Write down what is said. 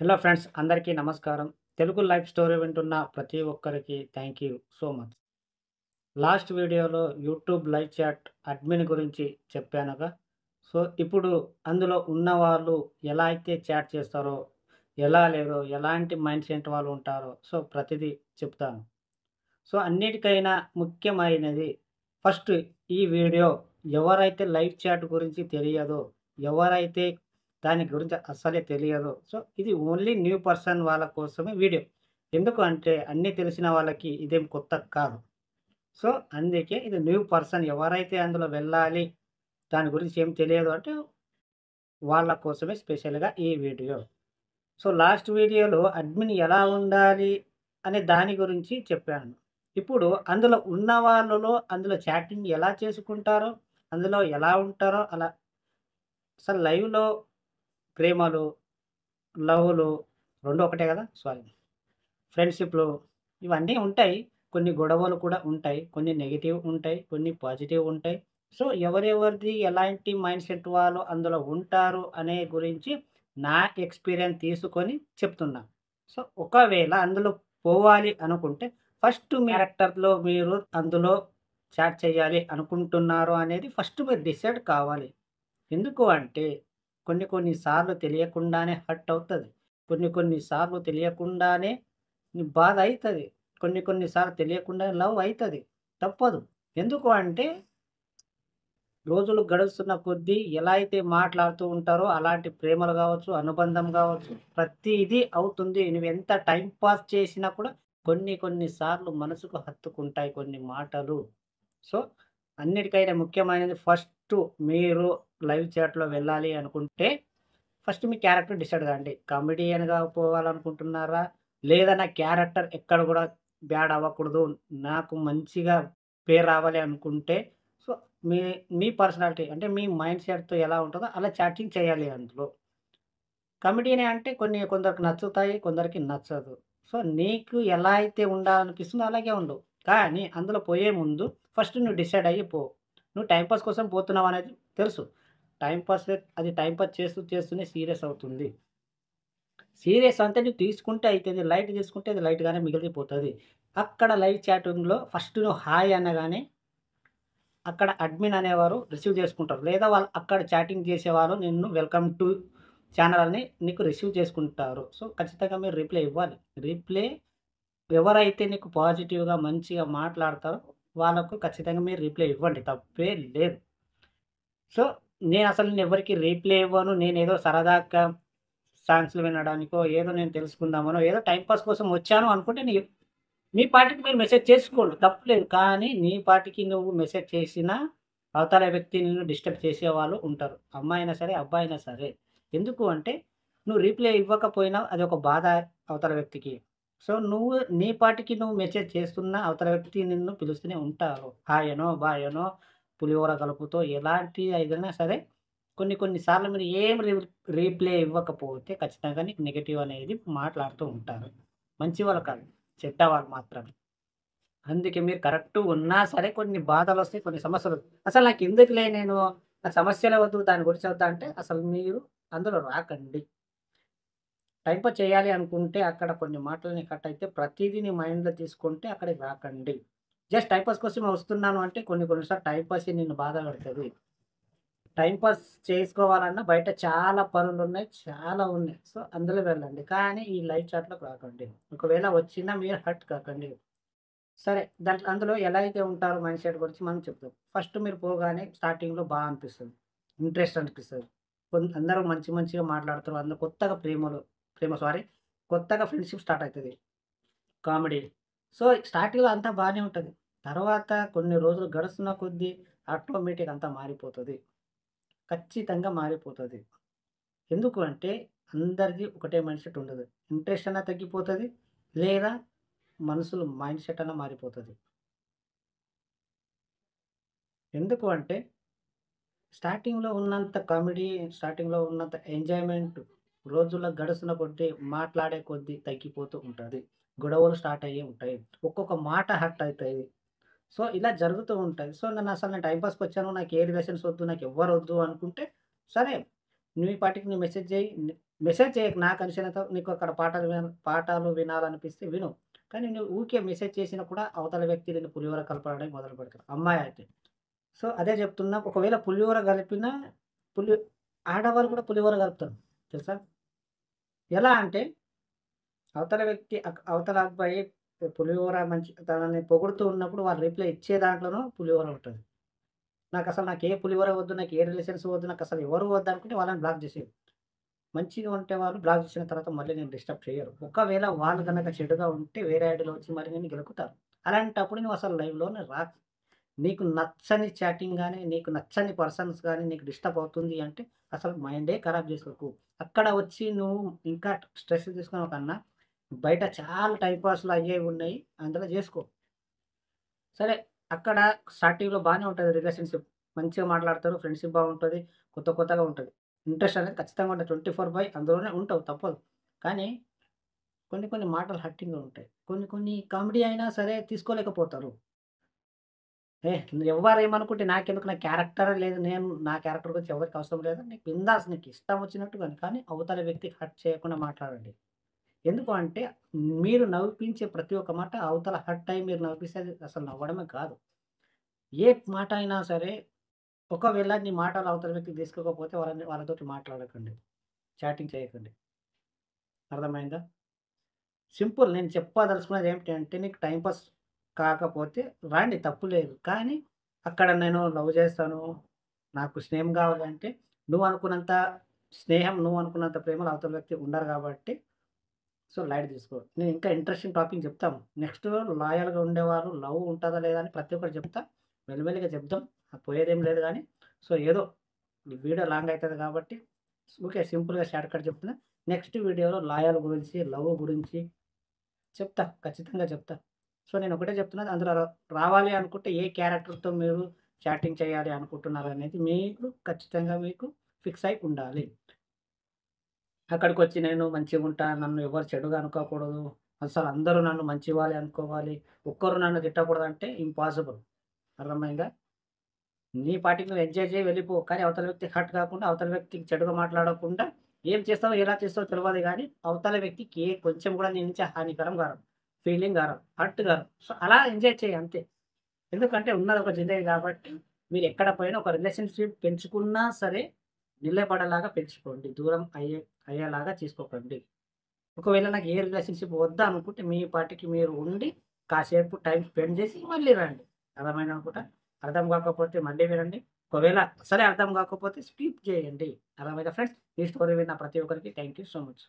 Hello friends, అందరికీ నమస్కారం. Telugu life story వింటున్న ప్రతి ఒక్కరికి thank you so much. Last వీడియోలో యూట్యూబ్ లైవ్ చాట్ అడ్మిన్ గురించి చెప్పానుగా. సో, ఇప్పుడు అందులో ఉన్నవాళ్ళు ఎలా అయితే చాట్ చేస్తారో, ఎలా లేదో, ఎలాంటి మైండ్ సెట్ వాళ్ళు ఉంటారో, సో, ప్రతిదీ చెప్తాను. సో, అన్నిటికైనా ముఖ్యమైనది ఫస్ట్ ఈ వీడియో ఎవరైతే లైవ్ చాట్ గురించి తెలియదో, ఎవరైతే దాని గురించి అస్సలే తెలియదో, సో, ఇది ఓన్లీ న్యూ పర్సన్ వాళ్ళ కోసమే వీడియో. ఎందుకు అంటే అన్నీ తెలిసిన వాళ్ళకి ఇదేం కొత్త కాదు. సో, అందుకే ఇది న్యూ పర్సన్ ఎవరైతే అందులో వెళ్ళాలి, దాని గురించి ఏం తెలియదు అంటే వాళ్ళ కోసమే స్పెషల్‌గా ఈ వీడియో. సో, లాస్ట్ వీడియోలో అడ్మిన్ ఎలా ఉండాలి అనే దాని గురించి చెప్పాను. ఇప్పుడు అందులో ఉన్న వాళ్ళలో అందులో చాటింగ్ ఎలా చేసుకుంటారో, అందులో ఎలా ఉంటారో అలా అసలు లైవ్‌లో ప్రేమలు, లవ్‌లు 2 ఒకటే గదా! సారీ. ఫ్రెండ్‌షిప్‌లు ఇవన్నీ ఉంటాయి. కొన్ని గొడవలు కూడా ఉంటాయి. కొన్ని నెగెటివ్ ఉంటాయి. కొన్ని పాజిటివ్ ఉంటాయి. సో, ఎవరెవరిది ఎలాంటి మైండ్ సెట్ వాళ్ళు అందులో ఉంటారు అనే గురించి నా ఎక్స్‌పీరియన్స్ తీసుకొని చెప్తున్నా. సో, ఒకవేళ అందులో పోవాలి అనుకుంటే ఫస్ట్ మీ క్యారెక్టర్‌లో మీరు అందులో చాట్ చేయాలి అనుకుంటున్నారు అనేది ఫస్ట్ మీరు డిసైడ్ కావాలి. ఎందుకు అంటే కొన్ని కొన్ని సార్లు తెలియకుండానే హర్ట్ అవుతది. కొన్ని కొన్ని సార్లు తెలియకుండానే బాధ అయితది. కొన్ని కొన్ని సార్లు తెలియకుండానే లవ్ అయితది. తప్పదు. ఎందుకు అంటే రోజులు గడుస్తున్న కొద్దీ ఎలా అయితే మాట్లాడుతూ ఉంటారో అలాంటి ప్రేమలు గావచ్చు, అనుబంధం గావచ్చు, ప్రతీదీ అవుతుంది. నువ్వెంత టైమ్ పాస్ చేసినా కూడా కొన్ని కొన్ని సార్లు మనసుకు హత్తుకుంటాయి కొన్ని మాటలు. సో, అన్నిటికైనా ముఖ్యమైనది ఫస్టు మీరు లైవ్ చాట్‌లో వెళ్ళాలి అనుకుంటే, ఫస్ట్ మీ క్యారెక్టర్ డిసైడ్ గాండి. కామెడియన్‌గా పోవాలనుకుంటున్నారా? లేదా నా క్యారెక్టర్ ఎక్కడ గూడా బ్యాడ్ అవ్వకూడదు. నాకు మంచిగా పేరు రావాలి అనుకుంటే, సో, మీ మీ పర్సనాలిటీ అంటే మీ మైండ్ సెట్‌తో ఎలా ఉంటదో అలా చాటింగ్ చేయాలి అందులో. కమెడీనే అంటే కొందరికి నచ్చుతాయి, కొందరికి నచ్చదు. సో, నీకు ఎలా అయితే ఉండాలనిపిస్తుందో అలాగే ఉండు. కానీ అందులో పోయే ముందు ఫస్ట్ నువ్వు డిసైడ్ అయ్యి పో. నువ్వు టైమ్ పాస్ కోసం పోతున్నావనేది తెలుసు. టైమ్ పాస్ చేస్తూ చేస్తూనే సీరియస్ అవుతుంది. సీరియస్ అంటే నువ్వు తీసుకుంటే అయితది. లైట్ తీసుకుంటే అది లైట్‌గానే మిగిలిపోతది. అక్కడ లైవ్ చాటింగ్‌లో ఫస్ట్ నువ్వు హాయ్ అనగానే అక్కడ అడ్మిన్ అనేవారు రిసీవ్ చేసుకుంటారు. లేదా వాళ్ళు అక్కడ చాటింగ్ చేసేవారు నిన్ను వెల్కమ్ టు ఛానల్ అని నీకు రిసీవ్ చేసుకుంటారు. సో, ఖచ్చితంగా మీరు రిప్లై ఇవ్వాలి. రిప్లై ఎవరైతే నీకు పాజిటివ్‌గా మంచిగా మాట్లాడతారో వాళ్ళకు ఖచ్చితంగా మీరు రిప్లై ఇవ్వండి. తప్పే లేదు. సో, నేనసలు నేనెవ్వరికీ రిప్లై ఇవ్వను. నేనేదో సరదాగా సాంగ్స్‌లు వినడానికో, ఏదో నేను తెలుసుకుందామనో, ఏదో టైమ్ పాస్ కోసం వచ్చాను అనుకుంటే మీ పాటికి మీరు మెసేజ్ చేసుకోండి. తప్పులేదు. కానీ నీ పాటికి నువ్వు మెసేజ్ చేసినా, అవతల వ్యక్తి నిన్ను డిస్టర్బ్ చేసేవాళ్ళు ఉంటారు. అమ్మాయైనా సరే, అబ్బాయైనా సరే. ఎందుకు అంటే, నువ్వు రిప్లై ఇవ్వకపోయినా అదొక బాధ అవతల వ్యక్తికి. సో, నువ్వు నీ పాటికి నువ్వు మెసేజ్ చేస్తున్నా, అవతల వ్యక్తి నిన్ను పిలుస్తూనే ఉంటారు. హాయ్ అనో, బాయ్ అనో, పులిహోర కలుపుతో ఎలాంటి ఏదైనా సరే, కొన్ని కొన్ని సార్లు మీరు ఏం రిప్లై ఇవ్వకపోతే ఖచ్చితంగా నీకు నెగెటివ్ అనేది మాట్లాడుతూ ఉంటారు. మంచి వాళ్ళు కాదు. చెడ్డవాళ్ళు మాత్రమే. అందుకే మీరు కరెక్టు ఉన్నా సరే కొన్ని బాధలొస్తాయి, కొన్ని సమస్యలు అసలు నాకెందుకులే నాకు సమస్యలే వద్దు, దాని గురించి వద్దా అంటే అసలు మీరు అందులో రాకండి. టైమ్ పాస్ చేయాలి అనుకుంటే అక్కడ కొన్ని మాటలని కట్ అయితే ప్రతీదీ నీ మైండ్‌లో తీసుకుంటే అక్కడికి రాకండి. జస్ట్ టైమ్ పాస్ కోసమే వస్తున్నాను అంటే కొన్ని కొన్ని సార్లు టైమ్ పాసే నిన్ను బాధ పెడతది. టైమ్ పాస్ చేసుకోవాలన్నా బయట చాలా పనులున్నాయి, చాలా ఉన్నాయి. సో, అందులో వెళ్ళండి. కానీ ఈ లైవ్ చాట్‌లోకి రాకండి. ఒకవేళ వచ్చినా మీరు హర్ట్ కాకండి. సరే. అందులో ఎలా అయితే ఉంటారో మైండ్ సెట్ గురించి మనం చెప్దాం. ఫస్ట్ మీరు పోగానే స్టార్టింగ్‌లో అనిపిస్తది. ఇంట్రెస్ట్ అనిపిస్తది. అందరూ మంచి మంచిగా మాట్లాడుతారు. అందరూ కొత్తగా కొత్తగా ఫ్రెండ్‌షిప్ స్టార్ట్ అయితది. కామెడీ. సో, స్టార్టింగ్‌లో అంతా బానే ఉంటది. తర్వాత కొన్ని రోజులు గడుస్తున్న కొద్దీ ఆటోమేటిక్‌గా అంతా మారిపోతది. ఖచ్చితంగా మారిపోతది. ఎందుకు అంటే అందరిది ఒకటే మైండ్ సెట్ ఉండదు. ఇంట్రెస్ట్ అన్నా తగ్గిపోతది. లేదా మనుషులు మైండ్ సెట్ అన్నా మారిపోతది. ఎందుకు అంటే స్టార్టింగ్‌లో ఉన్నంత ఎంజాయ్‌మెంట్ రోజుల్లో గడుస్తున్న కొద్దీ, మాట్లాడే కొద్దీ తగ్గిపోతూ ఉంటది. గొడవలు స్టార్ట్ అయ్యే ఉంటాయి. ఒక్కొక్క మాట హర్ట్ అయితాయి. సో, ఇలా జరుగుతూ ఉంటాయి. సో, నేను టైమ్ పాస్‌కొచ్చాను. నాకు ఏ రిలేషన్స్ వద్దు, నాకెవ్వరొద్దు అనుకుంటే, సరే నీ పాటికి నువ్వు మెసేజ్ చెయ్యి. మెసేజ్ చేయకు, నాకు అనిసినంత నీకు అక్కడ పాఠాలు వినాలనిపిస్తే విను. కానీ నువ్వు ఊకే మెసేజ్ చేసినా కూడా అవతల వ్యక్తి నిన్ను పులిహోర కలపడం మొదలు పెడతారు. అమ్మాయి అయితే. సో, అదే చెప్తున్నా. ఒకవేళ పులిహోర కలిపినా పులి ఆడవాళ్ళు కూడా పులిహోర కలుపుతారు. తెలుసా? ఎలా అంటే అవతల వ్యక్తి అవతల అబ్బాయి పులిహోర తనని పొగుడుతూ ఉన్నప్పుడు వాళ్ళు రిప్లై ఇచ్చే దాంట్లోనూ పులిహోర ఉంటది. నాకు ఏ పులిహోర వద్దు, నాకు ఏ రిలేషన్స్ వద్దు, నాకసలు ఎవరు వద్దనుకుంటే వాళ్ళని బ్లాక్ చేసేయి. మంచిగా ఉంటే వాళ్ళు బ్లాక్ చేసిన తర్వాత మళ్ళీ నేను డిస్టర్బ్ చేయరు. ఒకవేళ వాళ్ళు గనక చెడుగా ఉంటే వేరే ఐడీలో వచ్చి మరి నిన్ను గెలుకుతారు. అలాంటప్పుడు నువ్వు అసలు లైవ్‌లోనే రాకు. నీకు నచ్చని చాటింగ్ గాని, నీకు నచ్చని పర్సన్స్ గాని నీకు డిస్టర్బ్ అవుతుంది అంటే అసలు మైండే ఖరాబ్ చేసుకోకు. అక్కడ వచ్చి నువ్వు ఇంకా స్ట్రెస్ తీసుకునే కన్నా బయట చాలా టైమ్ పాస్‌లు అయ్యేవి ఉన్నాయి. అందులో జేసుకో. సరే, అక్కడ స్టార్టింగ్‌లో బానే ఉంటది రిలేషన్‌షిప్. మంచిగా మాట్లాడతారు. ఫ్రెండ్‌షిప్ బాగుంటది. కొత్తగా ఉంటది. ఇంట్రెస్ట్ అనేది ఖచ్చితంగా ఉంటది. 24/, అందులోనే ఉంటావు తప్పదు. కానీ కొన్ని మాటలు హర్టింగ్‌గా ఉంటాయి. కొన్ని కామెడీ అయినా సరే తీసుకోలేకపోతారు. ఎవ్వరేమనుకుంటే నాకెందుకు, నా క్యారెక్టరే లేదు. నా క్యారెక్టర్ గురించి ఎవరికీ అవసరం లేదు. నీకు బిందాస్, నీకు ఇష్టం వచ్చినట్టు గాని, కానీ అవతల వ్యక్తికి హర్ట్ చేయకుండా మాట్లాడండి. ఎందుకు అంటే మీరు నవ్విపించే ప్రతి ఒక్క మాట అవతల హర్ట్ అయ్యి మీరు నవ్విపిస్తే అది అసలు నవ్వడమే కాదు. ఏ మాట అయినా సరే, ఒకవేళ నీ మాటలు అవతల వ్యక్తికి తీసుకోకపోతే వాళ్ళతోటి మాట్లాడకండి. చాటింగ్ చేయకండి. అర్థమైందా? సింపుల్. నేను చెప్పదలుచుకున్నది ఏమిటి అంటే నీకు టైమ్ పాస్ కాకపోతే రండి, తప్పు లేదు. కానీ అక్కడ నేను లవ్ చేస్తాను, నాకు స్నేహం కావాలంటే నువ్వనుకున్నంత నువ్వనుకున్నంత ప్రేమలో అవతల వ్యక్తి ఉండరు కాబట్టి సో, లైట్ తీసుకో. నేను ఇంకా ఇంట్రెస్టింగ్ టాపిక్ చెప్తాం. నెక్స్ట్ లాయల్‌గా ఉండేవారు లవ్ ఉంటదా లేదా అని ప్రతి ఒక్కటి చెప్తా. మెల్లిమెల్లిగా చెప్దాం. పోయేదేం లేదు గానీ, సో, ఏదో ఈ వీడియో లాంగ్ అయితది కాబట్టి ఊకే సింపుల్‌గా షార్ట్‌కట్ చెప్తున్నా. నెక్స్ట్ వీడియోలో లాయల్ గురించి, లవ్ గురించి చెప్తా. ఖచ్చితంగా చెప్తా. సో, నేనొకటే చెప్తున్నా. అందులో రావాలి అనుకుంటే ఏ క్యారెక్టర్‌తో మీరు చాటింగ్ చేయాలి అనుకుంటున్నారనేది మీరు ఖచ్చితంగా మీకు ఫిక్స్ అయి ఉండాలి. అక్కడికొచ్చి నేను మంచిగుంటా, నన్ను ఎవరు చెడుగా అనుకోకూడదు, అసలందరూ నన్ను మంచి వాళ్ళే అనుకోవాలి, ఒక్కరు నన్ను తిట్టకూడదంటే ఇంపాసిబుల్. అర్థమైందా? నీ పాటికి నువ్వు ఎంజాయ్ చేయి, వెళ్ళిపో. కానీ అవతల వ్యక్తికి హర్ట్ కాకుండా, అవతల వ్యక్తికి చెడుగా మాట్లాడకుండా, ఏం చేస్తావో, ఎలా చేస్తావో తెలవదు గానీ, అవతల వ్యక్తికి కొంచెం కూడా నీ నుంచి హానికరం గారు. ఫీలింగ్ గారు. హర్ట్ గారు. సో, అలా ఎంజాయ్ చెయి అంతే. ఎందుకంటే ఉన్నది ఒక జిందగీ కాబట్టి, మీరెక్కడ పోయినా ఒక రిలేషన్‌షిప్ పెంచుకున్నా సరే, నిలబడేలాగా పెంచుకోండి. దూరం అయ్యేలాగా చేసుకోకండి. ఒకవేళ నాకు ఏ రిలేషన్‌షిప్ వద్దనుకుంటే మీ పాటికి మీరు ఉండి, కాసేపు టైమ్ స్పెండ్ చేసి మళ్ళీ రండి. అర్థమైందనుకుంటా. అర్థం కాకపోతే మళ్ళీ వినండి. ఒకవేళ అసలే అర్థం కాకపోతే స్కిప్ చేయండి. అర్థమైందా ఫ్రెండ్స్? ఈ స్టోరీ విన్న ప్రతి ఒక్కరికి థాంక్ యూ సో మచ్.